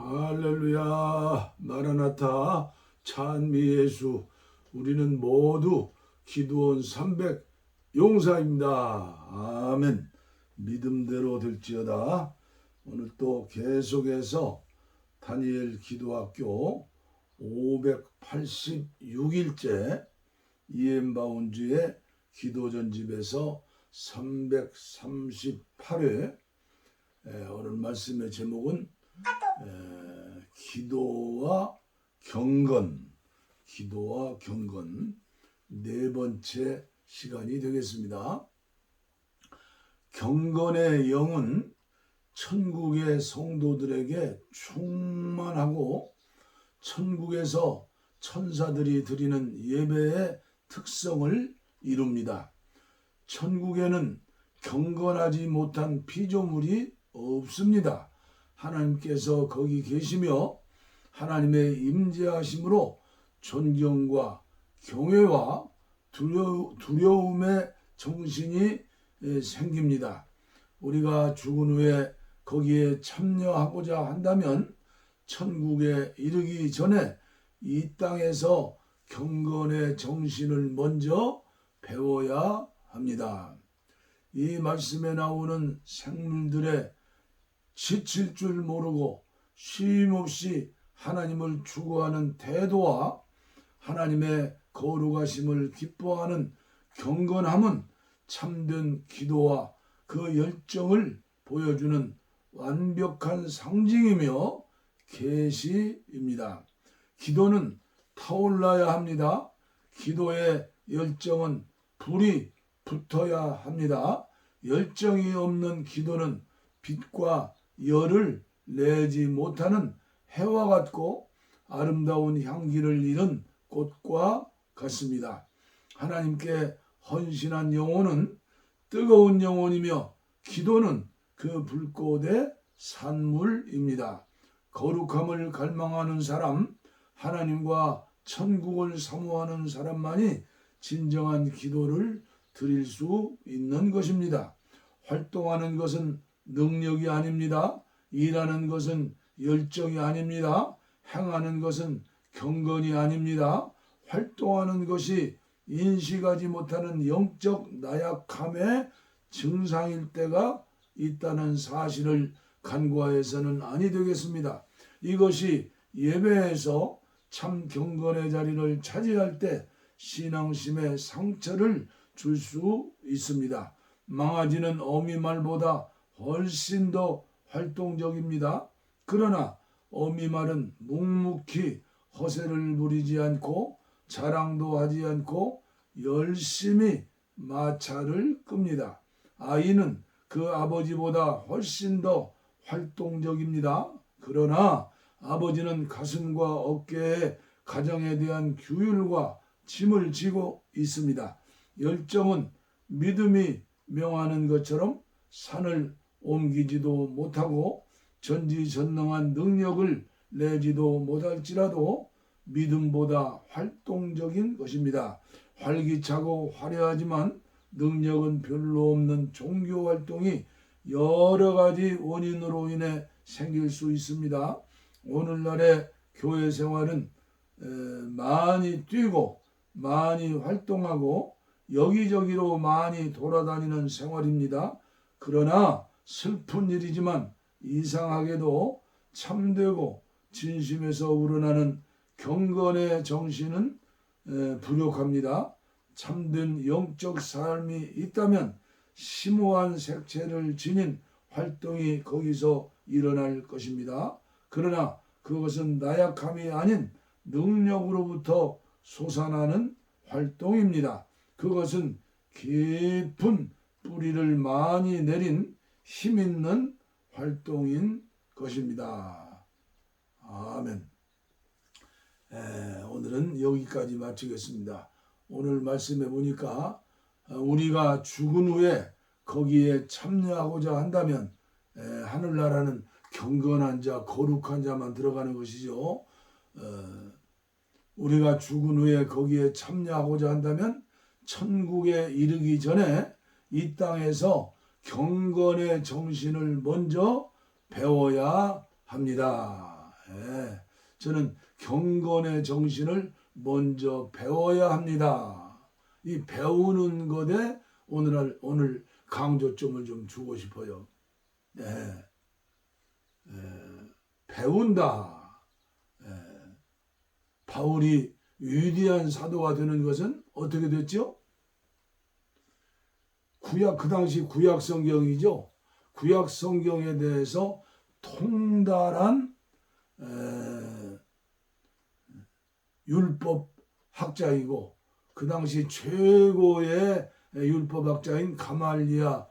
할렐루야, 마라나타, 찬미 예수. 우리는 모두 기도원 300 용사입니다. 아멘. 믿음대로 될지어다. 오늘 또 계속해서 다니엘 기도학교 586일째 이엠바운주의 기도전집에서 338회 오늘 말씀의 제목은 기도와 경건 네 번째 시간이 되겠습니다. 경건의 영은 천국의 성도들에게 충만하고 천국에서 천사들이 드리는 예배의 특성을 이룹니다. 천국에는 경건하지 못한 피조물이 없습니다. 하나님께서 거기 계시며 하나님의 임재하심으로 존경과 경외와 두려움의 정신이 생깁니다. 우리가 죽은 후에 거기에 참여하고자 한다면 천국에 이르기 전에 이 땅에서 경건의 정신을 먼저 배워야 합니다. 이 말씀에 나오는 생물들의 지칠 줄 모르고 쉼없이 하나님을 추구하는 태도와 하나님의 거룩하심을 기뻐하는 경건함은 참된 기도와 그 열정을 보여주는 완벽한 상징이며 계시입니다. 기도는 타올라야 합니다. 기도의 열정은 불이 붙어야 합니다. 열정이 없는 기도는 빛과 열을 내지 못하는 해와 같고 아름다운 향기를 잃은 꽃과 같습니다. 하나님께 헌신한 영혼은 뜨거운 영혼이며 기도는 그 불꽃의 산물입니다. 거룩함을 갈망하는 사람, 하나님과 천국을 사모하는 사람만이 진정한 기도를 드릴 수 있는 것입니다. 활동하는 것은 능력이 아닙니다. 일하는 것은 열정이 아닙니다. 행하는 것은 경건이 아닙니다. 활동하는 것이 인식하지 못하는 영적 나약함의 증상일 때가 있다는 사실을 간과해서는 아니 되겠습니다. 이것이 예배에서 참 경건의 자리를 차지할 때 신앙심의 상처를 줄 수 있습니다. 망아지는 어미말보다 훨씬 더 활동적입니다. 그러나 어미말은 묵묵히 허세를 부리지 않고 자랑도 하지 않고 열심히 마차를 끕니다. 아이는 그 아버지보다 훨씬 더 활동적입니다. 그러나 아버지는 가슴과 어깨에 가정에 대한 규율과 짐을 지고 있습니다. 열정은 믿음이 명하는 것처럼 산을 옮기지도 못하고 전지전능한 능력을 내지도 못할지라도 믿음보다 활동적인 것입니다. 활기차고 화려하지만 능력은 별로 없는 종교 활동이 여러 가지 원인으로 인해 생길 수 있습니다. 오늘날의 교회 생활은 많이 뛰고 많이 활동하고 여기저기로 많이 돌아다니는 생활입니다. 그러나 슬픈 일이지만 이상하게도 참되고 진심에서 우러나는 경건의 정신은 부족합니다. 참된 영적 삶이 있다면 심오한 색채를 지닌 활동이 거기서 일어날 것입니다. 그러나 그것은 나약함이 아닌 능력으로부터 솟아나는 활동입니다. 그것은 깊은 뿌리를 많이 내린 힘있는 활동인 것입니다. 아멘. 오늘은 여기까지 마치겠습니다. 오늘 말씀해 보니까 우리가 죽은 후에 거기에 참여하고자 한다면 하늘나라는 경건한 자, 거룩한 자만 들어가는 것이죠. 우리가 죽은 후에 거기에 참여하고자 한다면 천국에 이르기 전에 이 땅에서 경건의 정신을 먼저 배워야 합니다. 예, 저는 경건의 정신을 먼저 배워야 합니다. 이 배우는 것에 오늘 강조점을 좀 주고 싶어요. 예, 배운다. 예, 바울이 위대한 사도가 되는 것은 어떻게 됐죠? 그 당시 구약 성경이죠. 구약 성경에 대해서 통달한 율법 학자이고 그 당시 최고의 율법 학자인 가말리아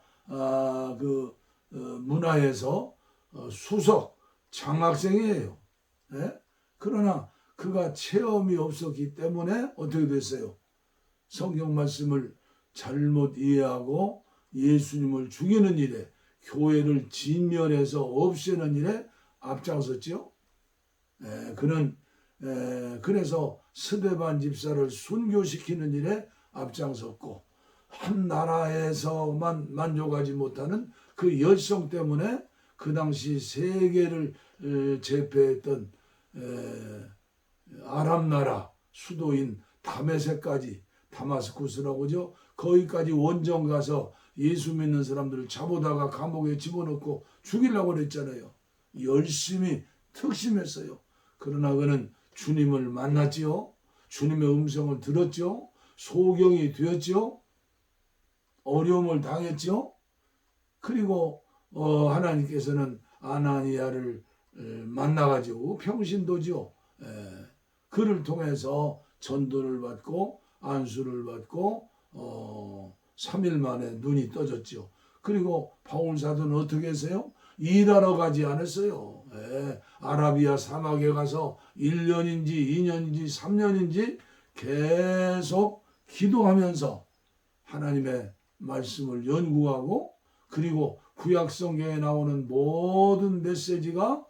문화에서 수석 장학생이에요. 예? 그러나 그가 체험이 없었기 때문에 어떻게 됐어요? 성경 말씀을 잘못 이해하고 예수님을 죽이는 일에, 교회를 진멸해서 없애는 일에 앞장섰죠. 그는 그래서 스데반 집사를 순교시키는 일에 앞장섰고, 한 나라에서만 만족하지 못하는 그 열성 때문에 그 당시 세계를 제패했던 아람 나라 수도인 다메섹까지, 다마스쿠스라고죠. 거기까지 원정 가서 예수 믿는 사람들을 잡아다가 감옥에 집어넣고 죽이려고 그랬잖아요. 열심히 특심했어요. 그러나 그는 주님을 만났지요. 주님의 음성을 들었죠. 소경이 되었죠. 어려움을 당했죠. 그리고 하나님께서는 아나니아를 만나가지고 평신도죠. 그를 통해서 전도를 받고 안수를 받고 3일 만에 눈이 떠졌죠. 그리고 바울 사도는 어떻게 했어요? 일하러 가지 않았어요. 아라비아 사막에 가서 1년인지 2년인지 3년인지 계속 기도하면서 하나님의 말씀을 연구하고, 그리고 구약 성경에 나오는 모든 메시지가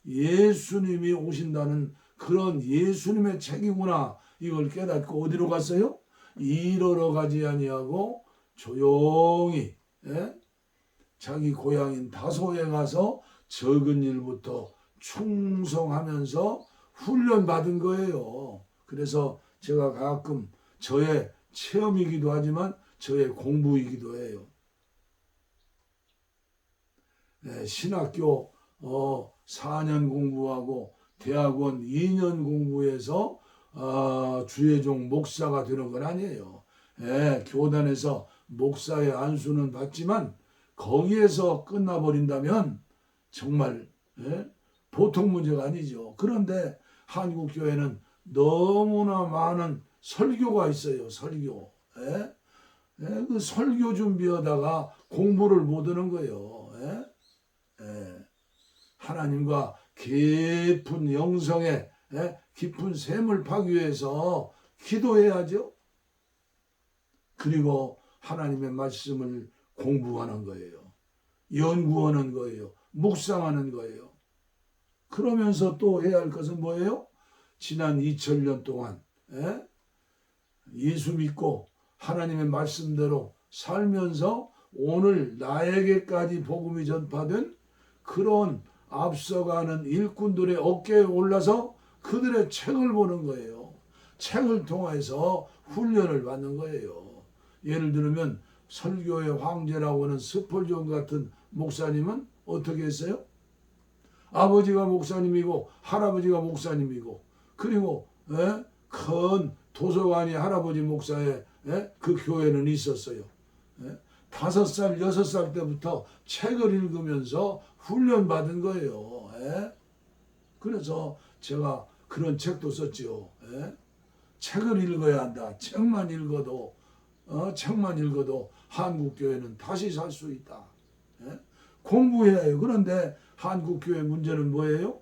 예수님이 오신다는 그런 예수님의 책이구나, 이걸 깨닫고 어디로 갔어요? 일하러 가지 아니하고 조용히 자기 고향인 다소에 가서 적은 일부터 충성하면서 훈련받은 거예요. 그래서 제가 가끔 저의 체험이기도 하지만 저의 공부이기도 해요. 신학교 4년 공부하고 대학원 2년 공부해서 주의종 목사가 되는 건 아니에요. 교단에서 목사의 안수는 받지만 거기에서 끝나버린다면 정말 보통 문제가 아니죠. 그런데 한국교회는 너무나 많은 설교가 있어요. 설교. 그 설교 준비하다가 공부를 못 하는 거예요. 하나님과 깊은 영성에 깊은 샘을 파기 위해서 기도해야죠. 그리고 하나님의 말씀을 공부하는 거예요. 연구하는 거예요. 묵상하는 거예요. 그러면서 또 해야 할 것은 뭐예요? 지난 2000년 동안 예수 믿고 하나님의 말씀대로 살면서 오늘 나에게까지 복음이 전파된 그런 앞서가는 일꾼들의 어깨에 올라서 그들의 책을 보는 거예요. 책을 통해서 훈련을 받는 거예요. 예를 들면 설교의 황제라고 하는 스펄전 같은 목사님은 어떻게 했어요? 아버지가 목사님이고 할아버지가 목사님이고, 그리고 큰 도서관이 할아버지 목사의 그 교회는 있었어요. 5살, 6살 때부터 책을 읽으면서 훈련받은 거예요. 그래서 제가 그런 책도 썼죠. 책을 읽어야 한다. 책만 읽어도 한국교회는 다시 살 수 있다. 공부해야 해요. 그런데 한국교회 문제는 뭐예요?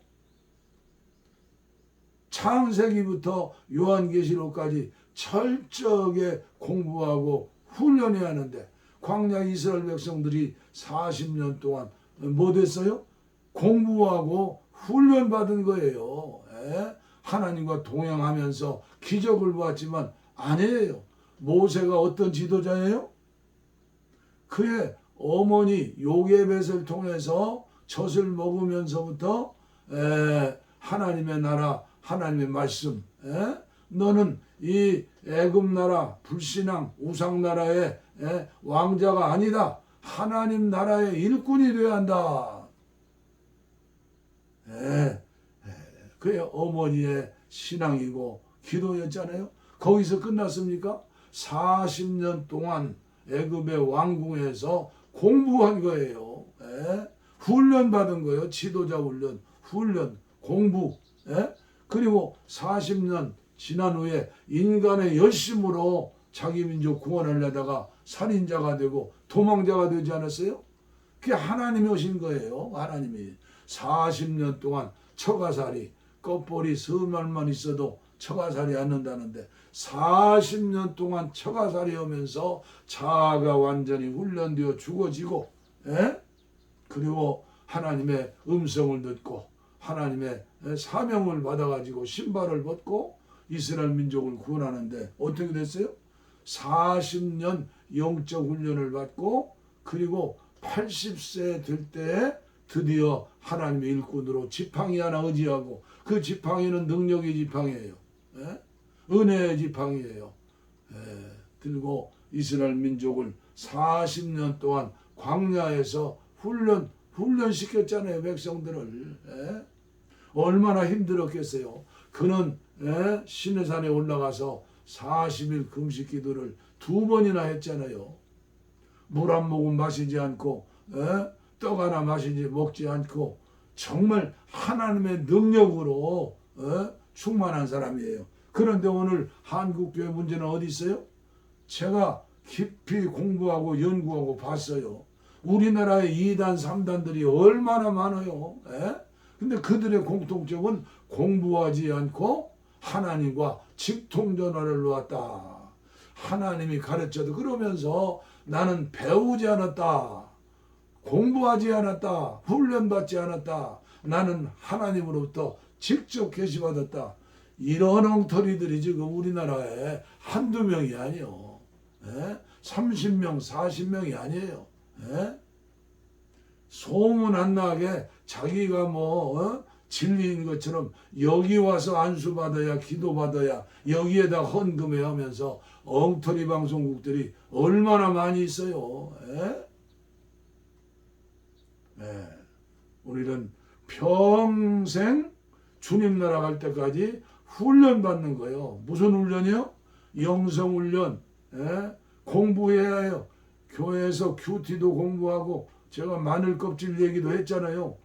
창세기부터 요한계시록까지 철저하게 공부하고 훈련해야 하는데, 광야 이스라엘 백성들이 40년 동안 뭐 됐어요? 공부하고 훈련받은 거예요. 하나님과 동행하면서 기적을 보았지만 아니에요. 모세가 어떤 지도자예요? 그의 어머니 요게벳을 통해서 젖을 먹으면서부터 하나님의 나라, 하나님의 말씀. 너는 이 애굽 나라, 불신앙, 우상 나라의 왕자가 아니다. 하나님 나라의 일꾼이 되어야 한다. 그게 어머니의 신앙이고 기도였잖아요. 거기서 끝났습니까? 40년 동안 애굽의 왕궁에서 공부한 거예요. 훈련 받은 거예요. 지도자 훈련, 공부. 그리고 40년 지난 후에 인간의 열심으로 자기 민족 구원하려다가 살인자가 되고 도망자가 되지 않았어요? 그게 하나님이 오신 거예요. 하나님이 40년 동안 처가살이, 껍벌이 서말만 있어도 처가살이 않는다는데 40년 동안 처가살이 오면서 자아가 완전히 훈련되어 죽어지고, 그리고 하나님의 음성을 듣고 하나님의 사명을 받아가지고 신발을 벗고 이스라엘 민족을 구원하는데 어떻게 됐어요? 40년 영적 훈련을 받고 그리고 80세 될 때 드디어 하나님의 일꾼으로 지팡이 하나 의지하고, 그 지팡이는 능력의 지팡이에요. 은혜의 지팡이에요. 들고 이스라엘 민족을 40년 동안 광야에서 훈련시켰잖아요. 백성들을. 얼마나 힘들었겠어요. 그는 시내 산에 올라가서 40일 금식 기도를 2번이나 했잖아요. 물 한 모금 마시지 않고 떡 하나 먹지 않고 정말 하나님의 능력으로 충만한 사람이에요. 그런데 오늘 한국교회 문제는 어디 있어요? 제가 깊이 공부하고 연구하고 봤어요. 우리나라의 2단, 3단들이 얼마나 많아요. 근데 그들의 공통점은 공부하지 않고 하나님과 직통전화를 놓았다. 하나님이 가르쳐도 그러면서 나는 배우지 않았다. 공부하지 않았다. 훈련받지 않았다. 나는 하나님으로부터 직접 계시받았다. 이런 엉터리들이 지금 우리나라에 한두 명이 아니에요. 30명, 40명이 아니에요. 소문 안 나게 자기가 진리인 것처럼 여기 와서 안수 받아야, 기도 받아야, 여기에다 헌금해 하면서 엉터리 방송국들이 얼마나 많이 있어요. 우리는 평생 주님 나라 갈 때까지 훈련 받는 거예요. 무슨 훈련이요? 영성 훈련. 공부해야 해요. 교회에서 큐티도 공부하고, 제가 마늘 껍질 얘기도 했잖아요.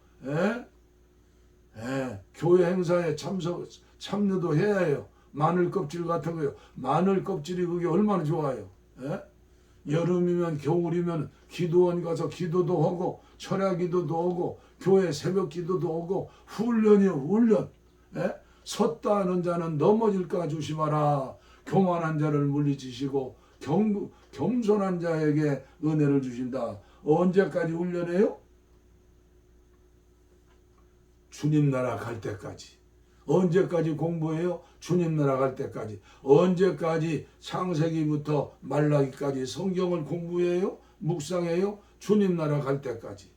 교회 행사에 참여도 해야 해요. 마늘 껍질 같은 거요. 마늘 껍질이 그게 얼마나 좋아요. 여름이면 겨울이면 기도원 가서 기도도 하고 철야 기도도 하고 교회 새벽 기도도 하고 훈련이요. 훈련. 섰다 하는 자는 넘어질까 조심하라. 교만한 자를 물리치시고 겸손한 자에게 은혜를 주신다. 언제까지 훈련해요? 주님 나라 갈 때까지. 언제까지 공부해요? 주님 나라 갈 때까지. 언제까지 창세기부터 말라기까지 성경을 공부해요? 묵상해요? 주님 나라 갈 때까지.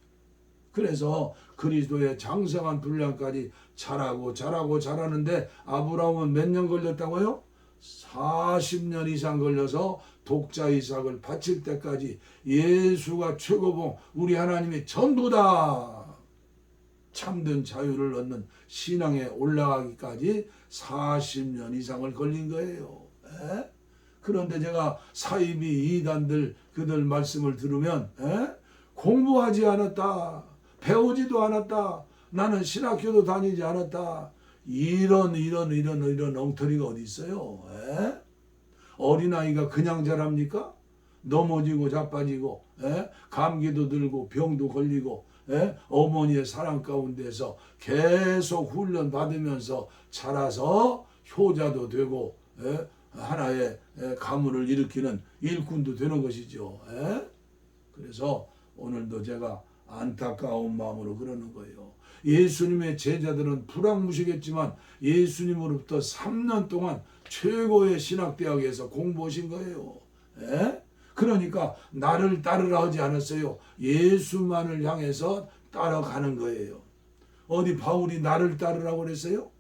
그래서 그리스도의 장성한 분량까지 자라는데 아브라함은 몇 년 걸렸다고요? 40년 이상 걸려서 독자 이삭을 바칠 때까지 예수가 최고봉, 우리 하나님이 전부다. 참된 자유를 얻는 신앙에 올라가기까지 40년 이상을 걸린 거예요. 그런데 제가 사이비 이단들 그들 말씀을 들으면 공부하지 않았다. 배우지도 않았다. 나는 신학교도 다니지 않았다. 이런 엉터리가 어디 있어요? 어린아이가 그냥 자랍니까? 넘어지고 자빠지고 감기도 들고 병도 걸리고 어머니의 사랑 가운데서 계속 훈련 받으면서 자라서 효자도 되고 하나의 가문을 일으키는 일꾼도 되는 것이죠. 그래서 오늘도 제가 안타까운 마음으로 그러는 거예요. 예수님의 제자들은 불황무시겠지만 예수님으로부터 3년 동안 최고의 신학대학에서 공부하신 거예요. 그러니까 나를 따르라 하지 않았어요. 예수만을 향해서 따라가는 거예요. 어디 바울이 나를 따르라고 그랬어요?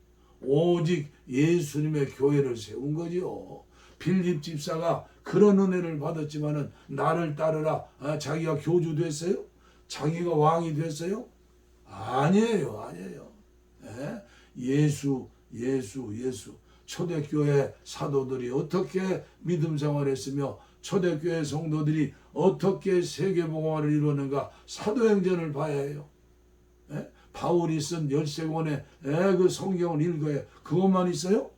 오직 예수님의 교회를 세운 거지요. 빌립 집사가 그런 은혜를 받았지만은 나를 따르라. 자기가 교주 됐어요? 자기가 왕이 됐어요? 아니에요, 아니에요. 예? 예수. 초대교회 사도들이 어떻게 믿음 생활했으며 초대교회 성도들이 어떻게 세계복음화를 이루었는가 사도행전을 봐야 해요. 예? 바울이 쓴 13권의 그 성경을 읽어야 그것만 있어요?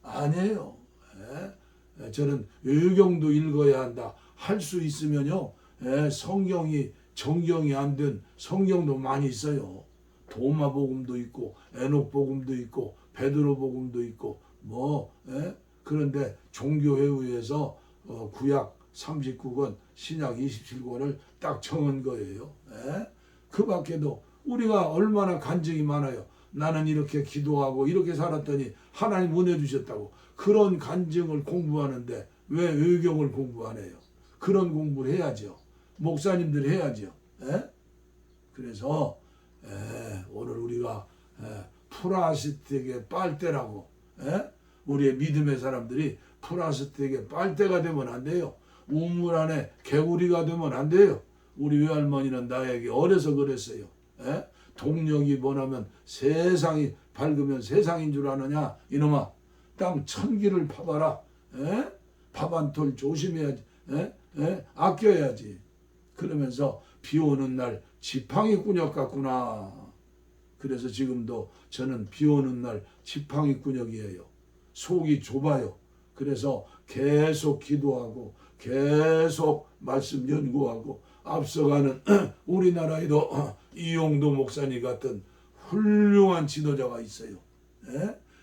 아니에요. 예? 저는 외경도 읽어야 한다. 할 수 있으면요. 성경이 정경이 안 된 성경도 많이 있어요. 도마복음도 있고 에녹복음도 있고 베드로복음도 있고 그런데 종교회에 의해서 구약 39권 신약 27권을 딱 정한 거예요. 그 밖에도 우리가 얼마나 간증이 많아요. 나는 이렇게 기도하고 이렇게 살았더니 하나님 은혜 주셨다고. 그런 간증을 공부하는데 왜 의경을 공부 안 해요? 그런 공부를 해야죠. 목사님들 해야죠. 그래서 오늘 우리가 프라스틱의 빨대라고 우리의 믿음의 사람들이 프라스틱의 빨대가 되면 안 돼요. 우물 안에 개구리가 되면 안 돼요. 우리 외할머니는 나에게 어려서 그랬어요. 동력이 뭐냐면 세상이 밝으면 세상인 줄 아느냐. 이놈아 땅 천기를 파봐라. 밥 한 톨 조심해야지. 아껴야지. 그러면서 비 오는 날 지팡이 꾸역 같구나. 그래서 지금도 저는 비 오는 날 지팡이 꾸역이에요. 속이 좁아요. 그래서 계속 기도하고 계속 말씀 연구하고 앞서가는 우리나라에도 이용도 목사님 같은 훌륭한 지도자가 있어요.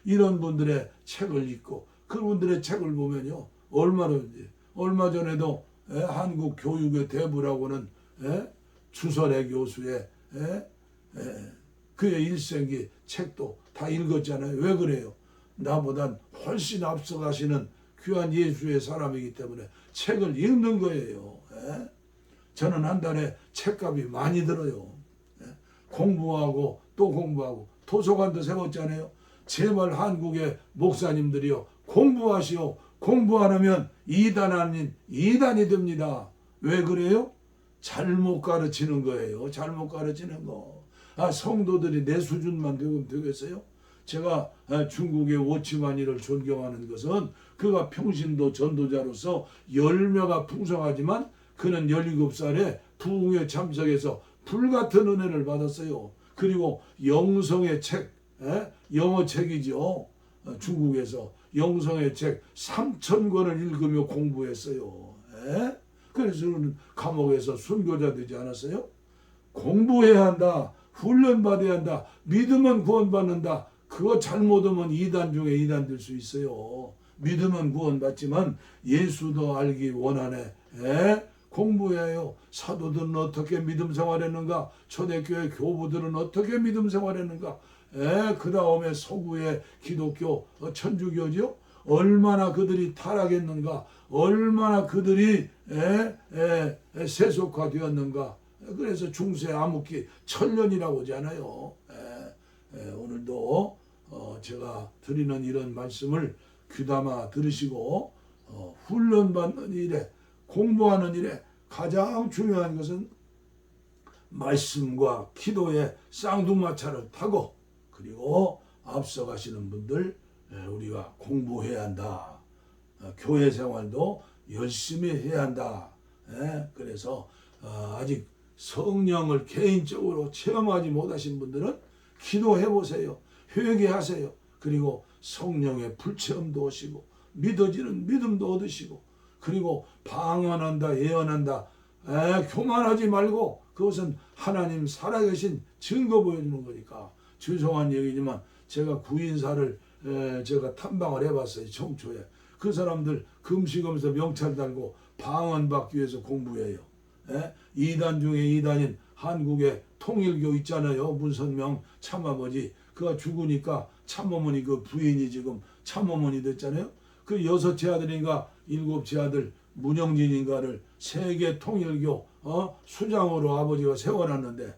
이런 분들의 책을 읽고 그분들의 책을 보면요. 얼마 전에도 한국 교육의 대부라고는 주설의 교수의 그의 일생기 책도 다 읽었잖아요. 왜 그래요? 나보단 훨씬 앞서가시는 귀한 예수의 사람이기 때문에 책을 읽는 거예요. 저는 한 달에 책값이 많이 들어요. 공부하고 또 공부하고 도서관도 세웠잖아요. 제발 한국의 목사님들이요. 공부하시오. 공부 안 하면 이단 아닌 이단이 됩니다. 왜 그래요? 잘못 가르치는 거예요. 잘못 가르치는 거. 성도들이 내 수준만 되면 되겠어요? 제가 중국의 오치만이를 존경하는 것은 그가 평신도 전도자로서 열매가 풍성하지만 그는 17살에 부흥에 참석해서 불같은 은혜를 받았어요. 그리고 영성의 책, 영어 책이죠. 중국에서 영성의 책 3,000권을 읽으며 공부했어요. 그래서 그는 감옥에서 순교자 되지 않았어요? 공부해야 한다. 훈련받아야 한다. 믿으면 구원받는다. 그거 잘못하면 이단 중에 이단 될 수 있어요. 믿으면 구원받지만 예수도 알기 원하네. 공부해요. 사도들은 어떻게 믿음 생활했는가? 초대교회 교부들은 어떻게 믿음 생활했는가? 그 다음에 서구의 기독교 천주교죠. 얼마나 그들이 타락했는가? 얼마나 그들이 세속화되었는가? 그래서 중세 암흑기 천년이라고 하잖아요. 오늘도 제가 드리는 이런 말씀을 귀담아 들으시고 훈련받는 일에 공부하는 일에 가장 중요한 것은 말씀과 기도의 쌍두마차를 타고 그리고 앞서가시는 분들 우리가 공부해야 한다. 교회 생활도 열심히 해야 한다. 그래서 아직 성령을 개인적으로 체험하지 못하신 분들은 기도해 보세요. 회개하세요. 그리고 성령의 불체험도 오시고 믿어지는 믿음도 얻으시고 그리고 방언한다 예언한다 교만하지 말고 그것은 하나님 살아계신 증거 보여주는 거니까. 죄송한 얘기지만 제가 구인사를 제가 탐방을 해봤어요. 청초에. 그 사람들 금시검사 명찰 달고 방언 받기 위해서 공부해요. 이단 중에 이단인 한국의 통일교 있잖아요. 문선명 참아버지. 그가 죽으니까 참어머니 그 부인이 지금 참어머니 됐잖아요. 그 6째 아들인가 7째 아들 문영진인가를 세계 통일교 수장으로 아버지가 세워놨는데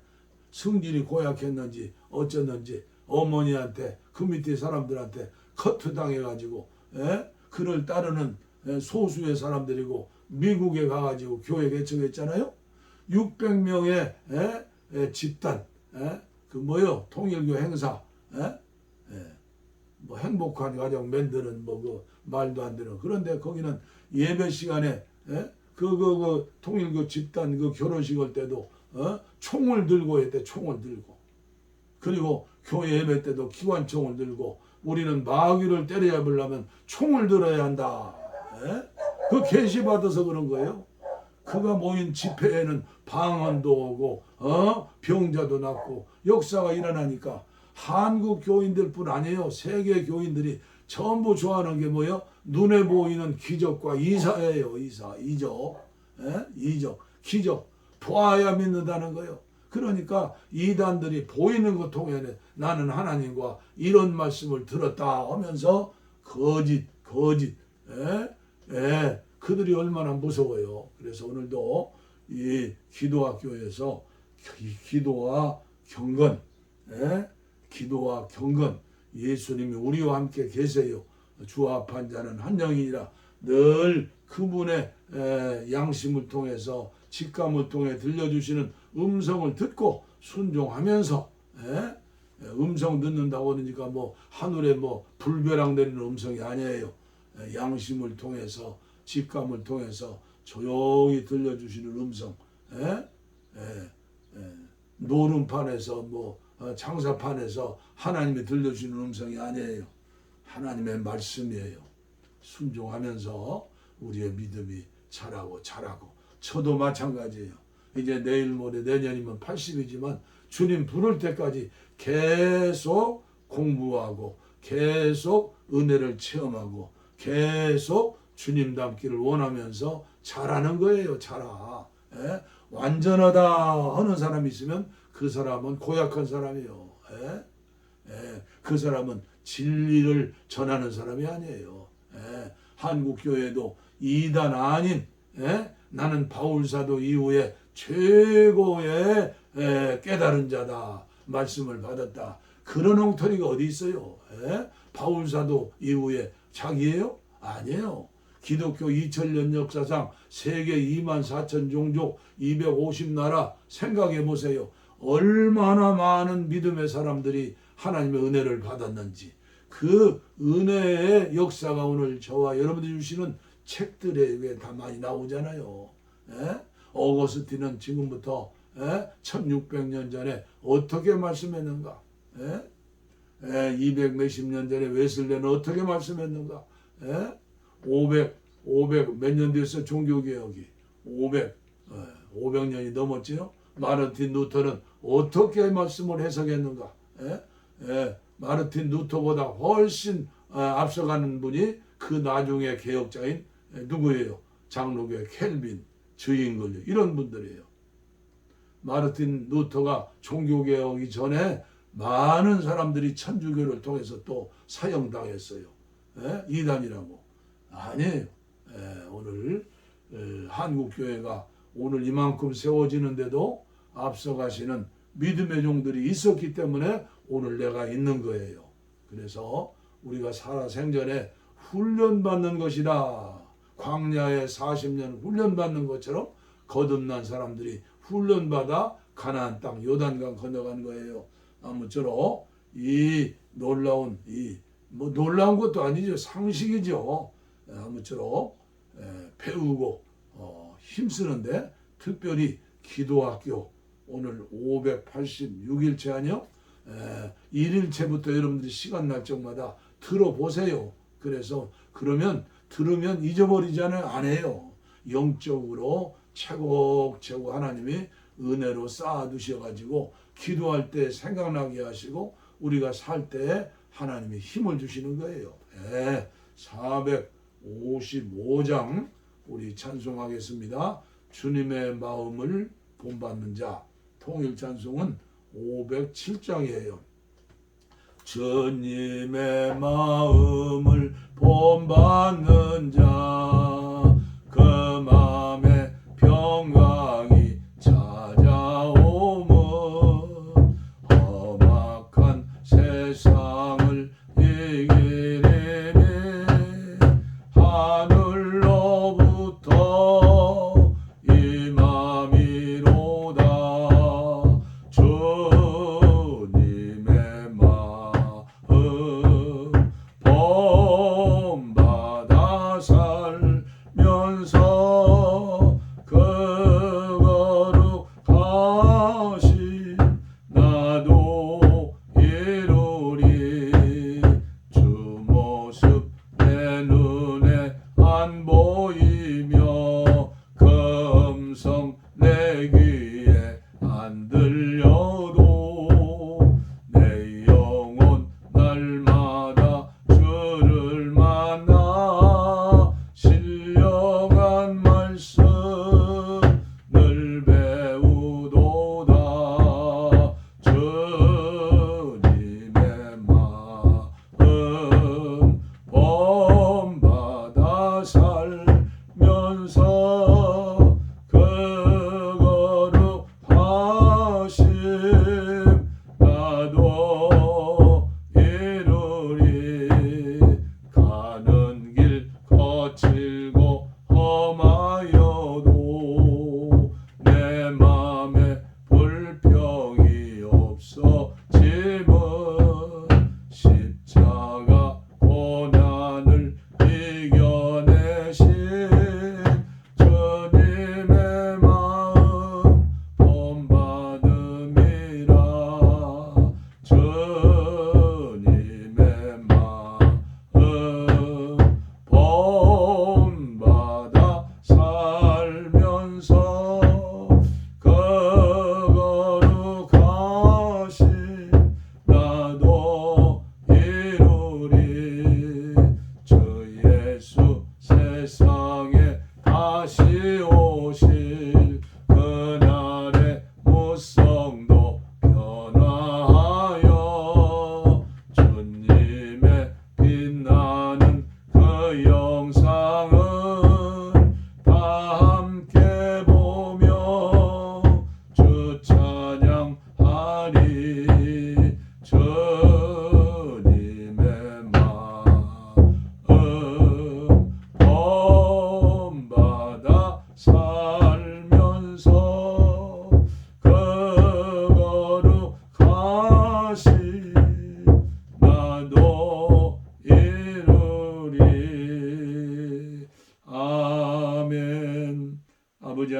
성질이 고약했는지 어쩌는지 어머니한테 그 밑에 사람들한테 커트 당해가지고 그를 따르는 소수의 사람들이고 미국에 가가지고 교회 개척했잖아요. 600명의 집단 그 뭐요 통일교 행사 뭐 행복한 가정 만드는 뭐 그 말도 안 되는 그런데 거기는 예배 시간에 그 통일교 집단 그 결혼식 할 때도 총을 들고 했대. 총을 들고. 그리고 교회 예배 때도 기관총을 들고 우리는 마귀를 때려잡으려면 총을 들어야 한다. 그 계시 받아서 그런 거예요. 그가 모인 집회에는 방언도 오고 병자도 낫고 역사가 일어나니까 한국 교인들뿐 아니에요. 세계 교인들이 전부 좋아하는 게 뭐예요? 눈에 보이는 기적과 이사예요. 이적, 기적 보아야 믿는다는 거예요. 그러니까 이단들이 보이는 것 통해 나는 하나님과 이런 말씀을 들었다 하면서 거짓, 그들이 얼마나 무서워요. 그래서 오늘도 이 기도학교에서 기도와 경건, 예수님이 우리와 함께 계세요. 주 앞한 자는 한 영이니라. 늘 그분의 양심을 통해서 직감을 통해 들려주시는 음성을 듣고 순종하면서 음성 듣는다고 하니까 뭐 하늘에 뭐 불벼락 내리는 음성이 아니에요. 양심을 통해서 직감을 통해서 조용히 들려주시는 음성. 노름판에서 뭐 장사판에서 하나님이 들려주시는 음성이 아니에요. 하나님의 말씀이에요. 순종하면서 우리의 믿음이 자라고 저도 마찬가지예요. 이제 내일 모레 내년이면 80이지만 주님 부를 때까지 계속 공부하고 계속 은혜를 체험하고 계속 주님 닮기를 원하면서 자라는 거예요. 완전하다 하는 사람이 있으면 그 사람은 고약한 사람이에요. 그 사람은 진리를 전하는 사람이 아니에요. 한국교회도 이단 아닌 나는 바울사도 이후에 최고의 깨달은 자다 말씀을 받았다. 그런 엉터리가 어디 있어요? 바울사도 이후에 자기예요? 아니에요. 기독교 2000년 역사상 세계 24,000 종족 250나라 생각해 보세요. 얼마나 많은 믿음의 사람들이 하나님의 은혜를 받았는지 그 은혜의 역사가 오늘 저와 여러분들이 주시는 책들에 다 많이 나오잖아요. 어거스틴은 지금부터 1600년 전에 어떻게 말씀했는가? 200 몇십 년 전에 웨슬레는 어떻게 말씀했는가? 500 몇 년 됐어 종교개혁이 500년이 넘었지요. 마르틴 루터는 어떻게 말씀을 해석했는가? 마르틴 루터보다 훨씬 앞서가는 분이 그 나중에 개혁자인 누구예요? 장로교의 켈빈, 저잉글 이런 분들이에요. 마르틴 루터가 종교개혁이 전에 많은 사람들이 천주교를 통해서 또 사형당했어요. 이단이라고. 아니에요. 오늘 한국교회가 오늘 이만큼 세워지는데도 앞서가시는 믿음의 종들이 있었기 때문에 오늘 내가 있는 거예요. 그래서 우리가 살아생전에 훈련받는 것이다. 광야에 40년 훈련받는 것처럼 거듭난 사람들이 훈련받아 가나안 땅 요단강 건너간 거예요. 아무쪼록 이 놀라운 뭐 놀라운 것도 아니죠. 상식이죠. 아무쪼록 배우고 힘쓰는데 특별히 기도학교 오늘 586일째 아니요? 1일째부터 여러분들이 시간 날 적마다 들어보세요. 그래서 들으면 잊어버리잖아요. 안 해요. 영적으로 차곡차곡 하나님이 은혜로 쌓아두셔가지고 기도할 때 생각나게 하시고 우리가 살 때 하나님이 힘을 주시는 거예요. 455장 우리 찬송하겠습니다. 주님의 마음을 본받는 자. 통일 찬송은 507장이에요. 주님의 마음을 본받는 자, 그 마음에 평강이 찾아오면 험악한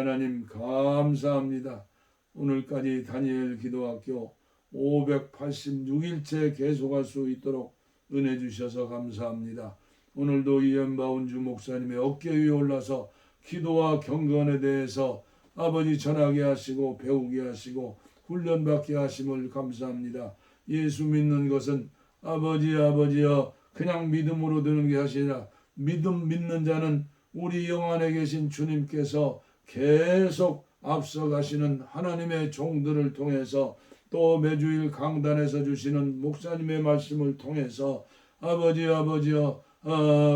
하나님 감사합니다. 오늘까지 다니엘 기도학교 586일째 계속할 수 있도록 은혜 주셔서 감사합니다. 오늘도 이현바운주 목사님의 어깨 위에 올라서 기도와 경건에 대해서 아버지 전하게 하시고 배우게 하시고 훈련받게 하심을 감사합니다. 예수 믿는 것은 아버지여 그냥 믿음으로 되는 게 아니라 믿는 자는 우리 영 안에 계신 주님께서 계속 앞서가시는 하나님의 종들을 통해서 또 매주일 강단에서 주시는 목사님의 말씀을 통해서 아버지여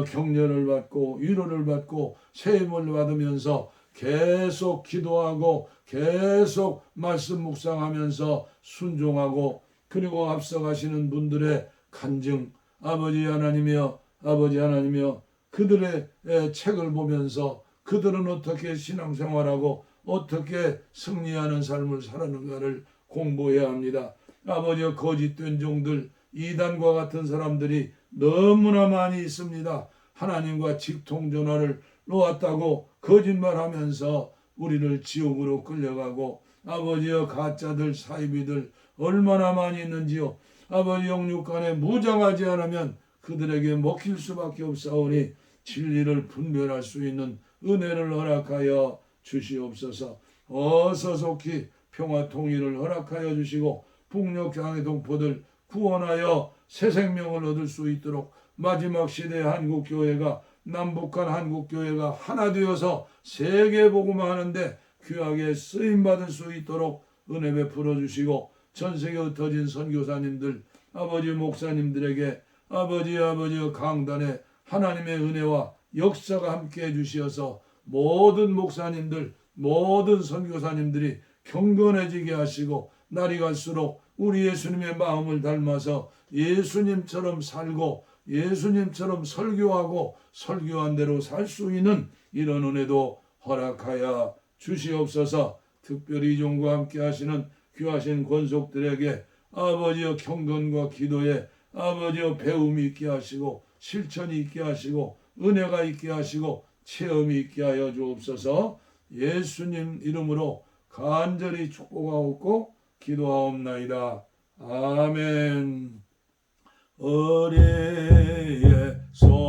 격려를 받고 위로를 받고 세임을 받으면서 계속 기도하고 계속 말씀 묵상하면서 순종하고 그리고 앞서가시는 분들의 간증 아버지 하나님이여 그들의 책을 보면서 그들은 어떻게 신앙생활하고 어떻게 승리하는 삶을 살았는가를 공부해야 합니다. 아버지여 거짓된 종들 이단과 같은 사람들이 너무나 많이 있습니다. 하나님과 직통전화를 놓았다고 거짓말하면서 우리를 지옥으로 끌려가고 아버지여 가짜들 사이비들 얼마나 많이 있는지요. 아버지 영육간에 무장하지 않으면 그들에게 먹힐 수밖에 없사오니 진리를 분별할 수 있는 은혜를 허락하여 주시옵소서. 어서 속히 평화 통일을 허락하여 주시고 북녘 동포들 구원하여 새 생명을 얻을 수 있도록 마지막 시대 한국교회가 남북한 한국교회가 하나 되어서 세계 복음하는데 귀하게 쓰임받을 수 있도록 은혜 베풀어 주시고 전세계 흩어진 선교사님들 아버지 목사님들에게 아버지 강단에 하나님의 은혜와 역사가 함께해 주시어서 모든 목사님들 모든 선교사님들이 경건해지게 하시고 날이 갈수록 우리 예수님의 마음을 닮아서 예수님처럼 살고 예수님처럼 설교하고 설교한 대로 살 수 있는 이런 은혜도 허락하여 주시옵소서. 특별히 이 종과 함께 하시는 귀하신 권속들에게 아버지여 경건과 기도에 아버지여 배움이 있게 하시고 실천이 있게 하시고 은혜가 있게 하시고 체험이 있게 하여 주옵소서. 예수님 이름으로 간절히 축복하옵고 기도하옵나이다. 아멘. 어뢰의 손